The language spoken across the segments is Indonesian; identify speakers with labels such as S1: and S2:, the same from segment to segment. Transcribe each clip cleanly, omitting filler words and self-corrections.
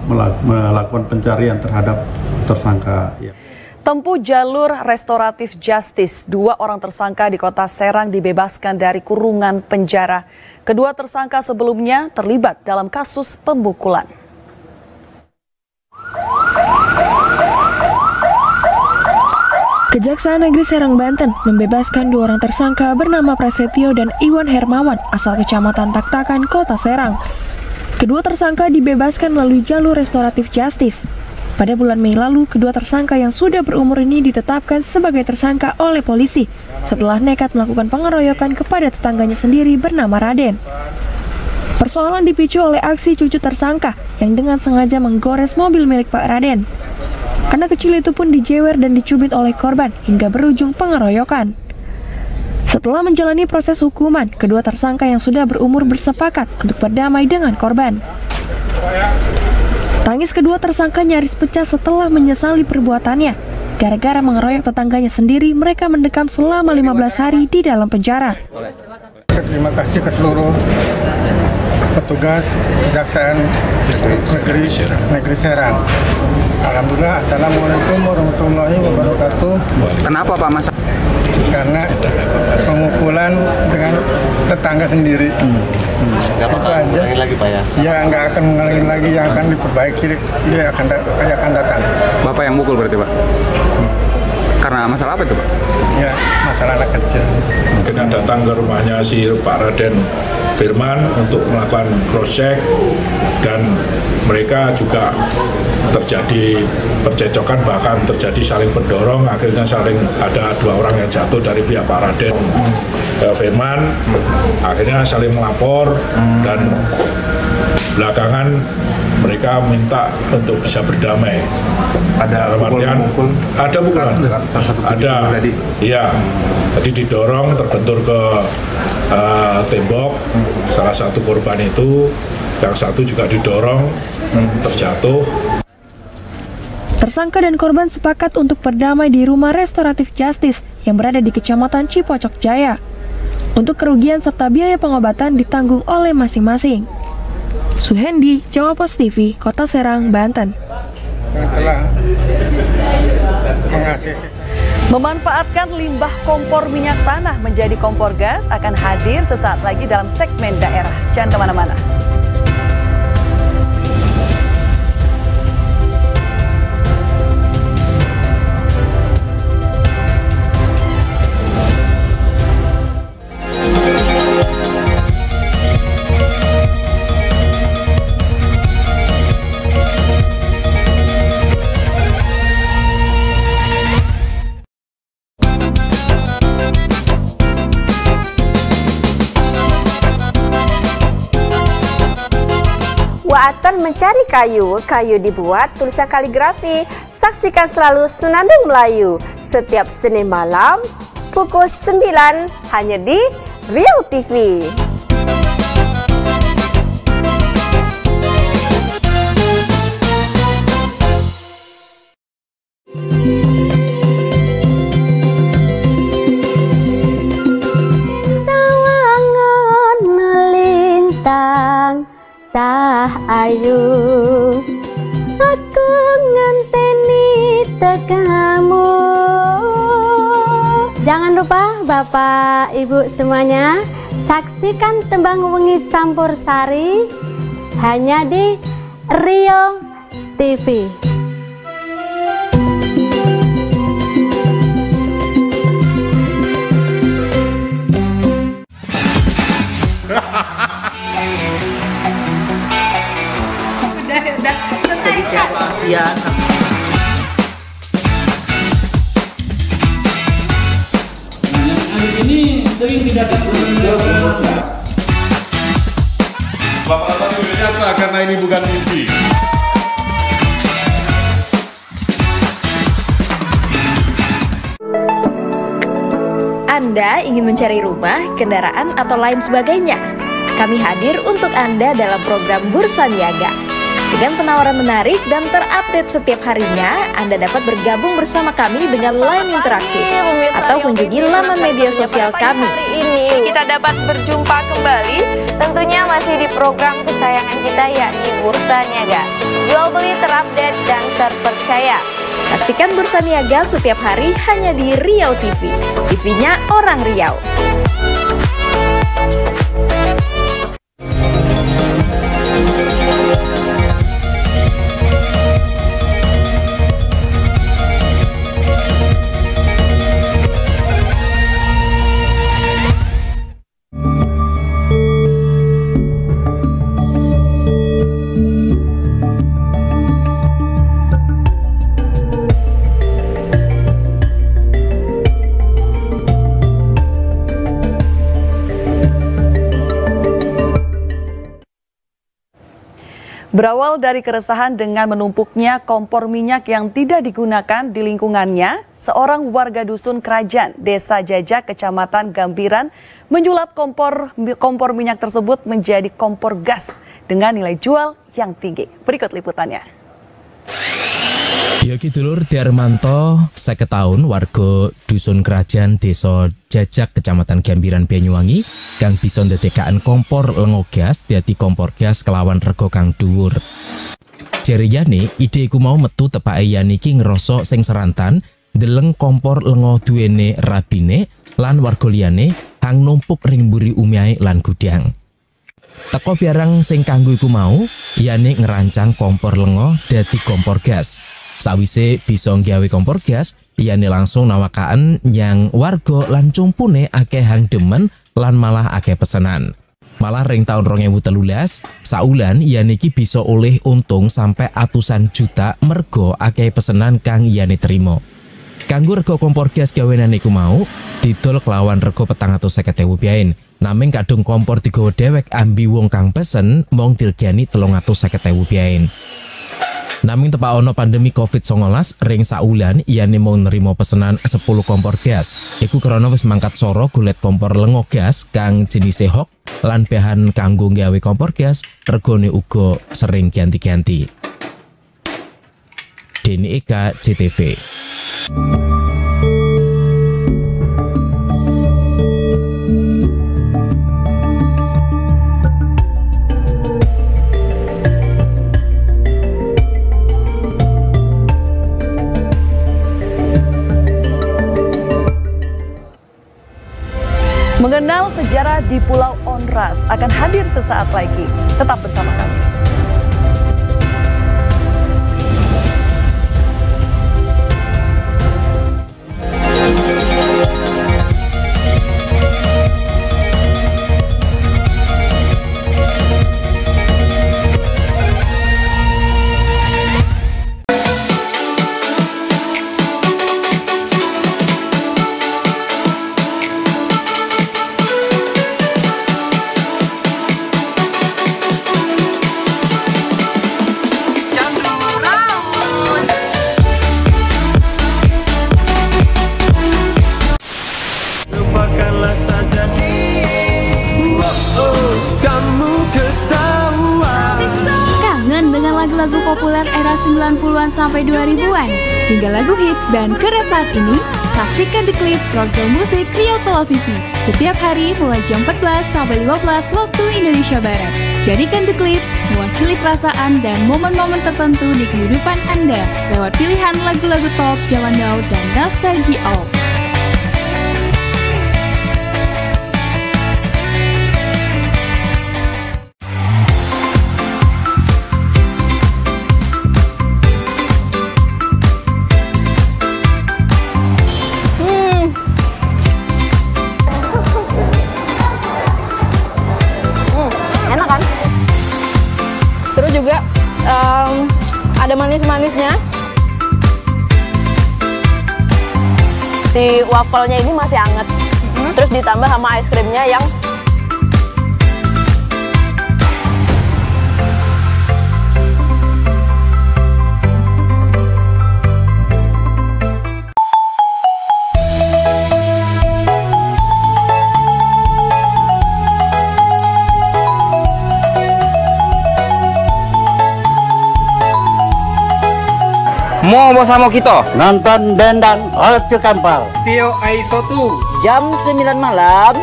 S1: melakukan pencarian terhadap tersangka.
S2: Tempuh jalur restoratif justice, 2 orang tersangka di Kota Serang dibebaskan dari kurungan penjara. Kedua tersangka sebelumnya terlibat dalam kasus pemukulan.
S3: Kejaksaan Negeri Serang, Banten membebaskan 2 orang tersangka bernama Prasetyo dan Iwan Hermawan asal Kecamatan Taktakan, Kota Serang. Kedua tersangka dibebaskan melalui jalur restoratif justice. Pada bulan Mei lalu, kedua tersangka yang sudah berumur ini ditetapkan sebagai tersangka oleh polisi setelah nekat melakukan pengeroyokan kepada tetangganya sendiri bernama Raden. Persoalan dipicu oleh aksi cucu tersangka yang dengan sengaja menggores mobil milik Pak Raden. Anak kecil itu pun dijewer dan dicubit oleh korban hingga berujung pengeroyokan. Setelah menjalani proses hukuman, kedua tersangka yang sudah berumur bersepakat untuk berdamai dengan korban. Tangis kedua tersangka nyaris pecah setelah menyesali perbuatannya. Gara-gara mengeroyok tetangganya sendiri, mereka mendekam selama 15 hari di dalam penjara.
S4: Terima kasih ke seluruh petugas Kejaksaan Negeri Serang. Alhamdulillah, Assalamualaikum warahmatullahi wabarakatuh.
S5: Kenapa Pak Mas?
S4: Karena pemukulan dengan tetangga sendiri.
S6: Nggak bakal mengulangi lagi Pak ya?
S4: Ya nggak akan mengulangi lagi, yang akan diperbaiki, dia akan datang.
S5: Bapak yang mukul berarti Pak? Karena masalah apa itu Pak?
S4: Ya, masalah anak kecil.
S7: Kita datang ke rumahnya si Pak Raden Firman untuk melakukan cross-check dan mereka juga terjadi percecokan, bahkan terjadi saling mendorong, akhirnya saling ada 2 orang yang jatuh dari pihak Pak Raden Firman, akhirnya saling melapor dan belakangan mereka minta untuk bisa berdamai.
S5: Ada
S7: artian ada pukulan, ada, iya. Jadi didorong, terbentur ke tembok. Salah satu korban itu, yang satu juga didorong, terjatuh.
S3: Tersangka dan korban sepakat untuk berdamai di rumah restoratif justice yang berada di Kecamatan Cipocok Jaya. Untuk kerugian serta biaya pengobatan ditanggung oleh masing-masing. Suhendi, Jawa Pos TV, Kota Serang, Banten.
S2: Memanfaatkan limbah kompor minyak tanah menjadi kompor gas akan hadir sesaat lagi dalam segmen daerah. Jangan kemana-mana.
S8: Waatan mencari kayu dibuat tulisan kaligrafi. Saksikan selalu Senandung Melayu setiap Senin malam pukul 9 hanya di Riau TV.
S9: Tawangan melintang ayu, aku ngenteni tegamu. Jangan lupa Bapak Ibu semuanya, saksikan Tembang Wengi Campur Sari hanya di Riau TV.
S6: Ya.
S10: Yang ini sering tidak terdengar.
S7: Bapak-bapak tidak nyata karena ini bukan mimpi.
S11: Anda ingin mencari rumah, kendaraan, atau lain sebagainya? Kami hadir untuk Anda dalam program Bursa Niaga. Dengan penawaran menarik dan terupdate setiap harinya, Anda dapat bergabung bersama kami dengan line interaktif atau kunjungi laman media sosial kami.
S8: Hari ini kita dapat berjumpa kembali, tentunya masih di program kesayangan kita yakni Bursa Niaga. Jual beli terupdate dan terpercaya.
S11: Saksikan Bursa Niaga setiap hari hanya di Riau TV. TV-nya orang Riau.
S2: Berawal dari keresahan dengan menumpuknya kompor minyak yang tidak digunakan di lingkungannya, seorang warga dusun Kerajaan, Desa Jajak, Kecamatan Gambiran, menyulap kompor minyak tersebut menjadi kompor gas dengan nilai jual yang tinggi. Berikut liputannya.
S12: Yogi Dulur Darmanto, 50 tahun, warga dusun Kerajaan, Desa Jajak, Kecamatan Gambiran, Banyuwangi, kang bisa ndadekaken kompor lengo gas dadi kompor gas kelawan rega kang dhuwur. Jariyane, ide iku mau metu tepake yen iki ngrasa sing serantan ndeleng kompor lengo duwene rabine lan warga liyane hang numpuk ring mburi umiahe lan gudang. Teko barang sing kanggo iku mau, yane ngerancang kompor lengo dadi kompor gas. Sawise bisa nggawe kompor gas, iyane langsung nawakaken yang warga lan cumpune akeh hang demen lan malah akeh pesenan. Malah ring tahun 2013, saulan iyane iki bisa oleh untung sampai atusan juta mergo akeh pesenan kang iyane terima. Kanggo rega kompor gas gawenan iku mau didol kelawan rega 450.000 biyen. Naming kadung kompor digawa dewek ambi wong kang pesen mong dirgani 350.000 biyen. Naming tepak ono pandemi COVID-19 ring saulan iyane mau nerima pesenan 10 kompor gas. Iku karena wis mangkat soro golet kompor lengo gas kang jenise hok lan bahan kanggo gawe kompor gas regane uga sering ganti-ganti. Deni Eka, JTV.
S2: Mengenal sejarah di Pulau Onras akan hadir sesaat lagi. Tetap bersama kami.
S13: Lagu populer era 90-an sampai 2000-an hingga lagu hits dan keren saat ini, saksikan The Clip program musik Riau Televisi setiap hari mulai jam 14 sampai 15 waktu Indonesia Barat. Jadikan The Clip mewakili perasaan dan momen-momen tertentu di kehidupan Anda lewat pilihan lagu-lagu top zaman now dan nostalgia old.
S8: Juga ada manis-manisnya. Si wafelnya ini masih hangat. Terus ditambah sama es krimnya yang
S14: mau bersama kita
S15: nonton Dendang Ojo Kampal
S14: Tio Aisotu
S16: jam 9 malam.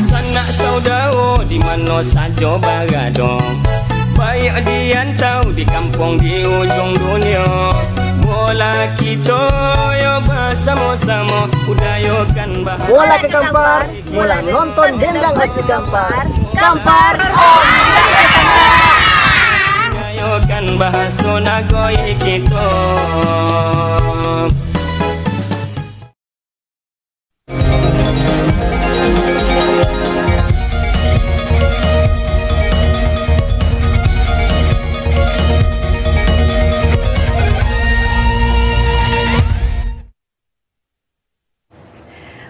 S17: Sanak Ayo sajo bagadong, banyak diantau di kampung di ujung dunia. Bola kita yo bersama-sama, udayokan bahagia.
S18: Bola ke Kampar, mula nonton dendang Haji Kampar. Kampar
S17: udayokan bahasa nagoi kita.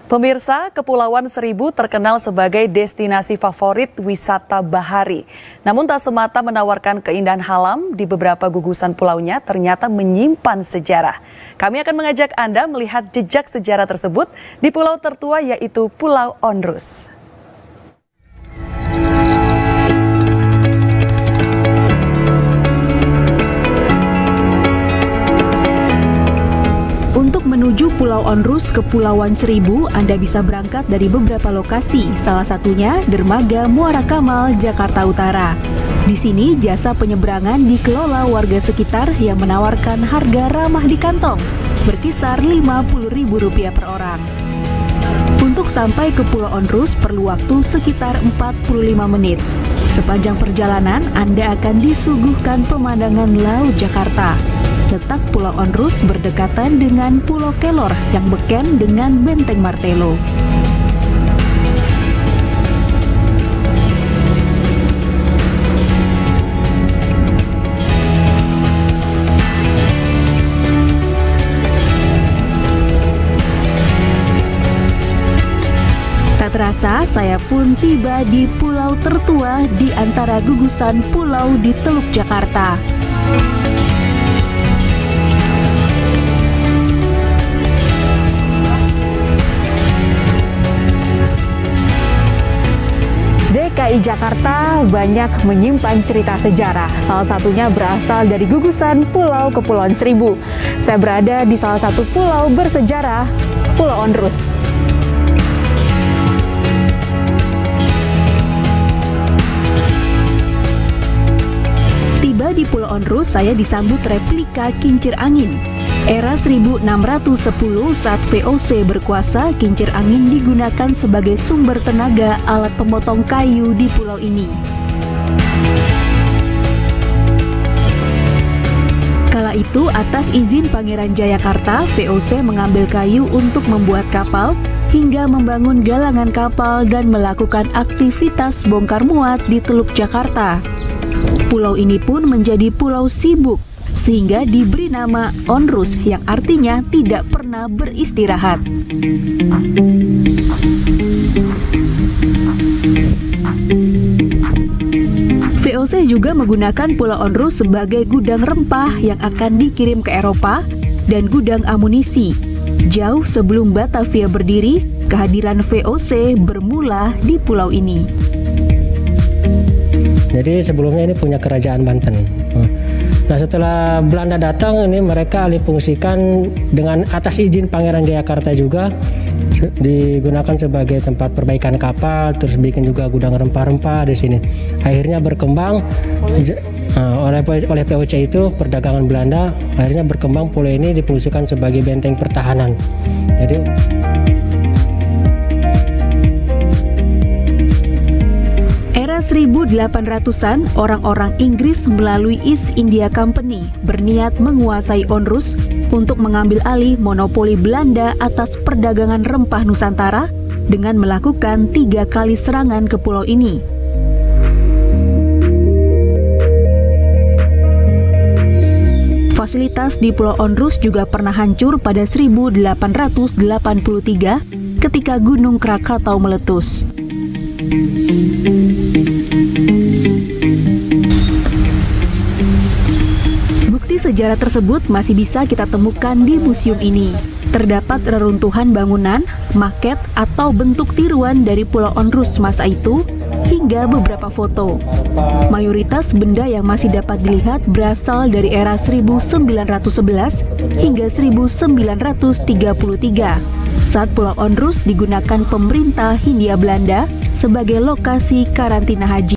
S2: Pemirsa, Kepulauan Seribu terkenal sebagai destinasi favorit wisata bahari. Namun tak semata menawarkan keindahan alam, di beberapa gugusan pulaunya ternyata menyimpan sejarah. Kami akan mengajak Anda melihat jejak sejarah tersebut di pulau tertua yaitu Pulau Onrus.
S19: Untuk menuju Pulau Onrus, Kepulauan Seribu, Anda bisa berangkat dari beberapa lokasi, salah satunya Dermaga Muara Kamal, Jakarta Utara. Di sini, jasa penyeberangan dikelola warga sekitar yang menawarkan harga ramah di kantong, berkisar Rp50.000 per orang. Untuk sampai ke Pulau Onrus perlu waktu sekitar 45 menit. Sepanjang perjalanan, Anda akan disuguhkan pemandangan Laut Jakarta. Letak Pulau Onrus berdekatan dengan Pulau Kelor yang beken dengan Benteng Martelo. Tak terasa, saya pun tiba di pulau tertua di antara gugusan pulau di Teluk Jakarta. DKI Jakarta banyak menyimpan cerita sejarah, salah satunya berasal dari gugusan Pulau Kepulauan Seribu. Saya berada di salah satu pulau bersejarah, Pulau Onrus. Tiba di Pulau Onrus, saya disambut replika kincir angin. Era 1610 saat VOC berkuasa, kincir angin digunakan sebagai sumber tenaga alat pemotong kayu di pulau ini. Kala itu, atas izin Pangeran Jayakarta, VOC mengambil kayu untuk membuat kapal, hingga membangun galangan kapal dan melakukan aktivitas bongkar muat di Teluk Jakarta. Pulau ini pun menjadi pulau sibuk, sehingga diberi nama Onrus yang artinya tidak pernah beristirahat. VOC juga menggunakan Pulau Onrus sebagai gudang rempah yang akan dikirim ke Eropa dan gudang amunisi. Jauh sebelum Batavia berdiri, kehadiran VOC bermula di pulau ini.
S20: Jadi sebelumnya ini punya Kerajaan Banten. Nah, setelah Belanda datang, ini mereka alih fungsikan dengan atas izin Pangeran Jayakarta juga, digunakan sebagai tempat perbaikan kapal, terus bikin juga gudang rempah-rempah di sini. Akhirnya berkembang oleh VOC itu, perdagangan Belanda, akhirnya berkembang pulau ini difungsikan sebagai benteng pertahanan. Jadi Era 1800-an, orang-orang Inggris melalui East India Company berniat menguasai Onrus untuk mengambil alih monopoli Belanda atas perdagangan rempah Nusantara dengan melakukan 3 kali serangan ke pulau ini. Fasilitas di Pulau Onrus juga pernah hancur pada 1883 ketika Gunung Krakatau meletus. Bukti sejarah tersebut masih bisa kita temukan di museum ini. Terdapat reruntuhan bangunan, maket, atau bentuk tiruan dari Pulau Onrus masa itu, hingga beberapa foto. Mayoritas benda yang masih dapat dilihat berasal dari era 1911 hingga 1933, saat Pulau Onrus digunakan pemerintah Hindia Belanda sebagai lokasi karantina haji.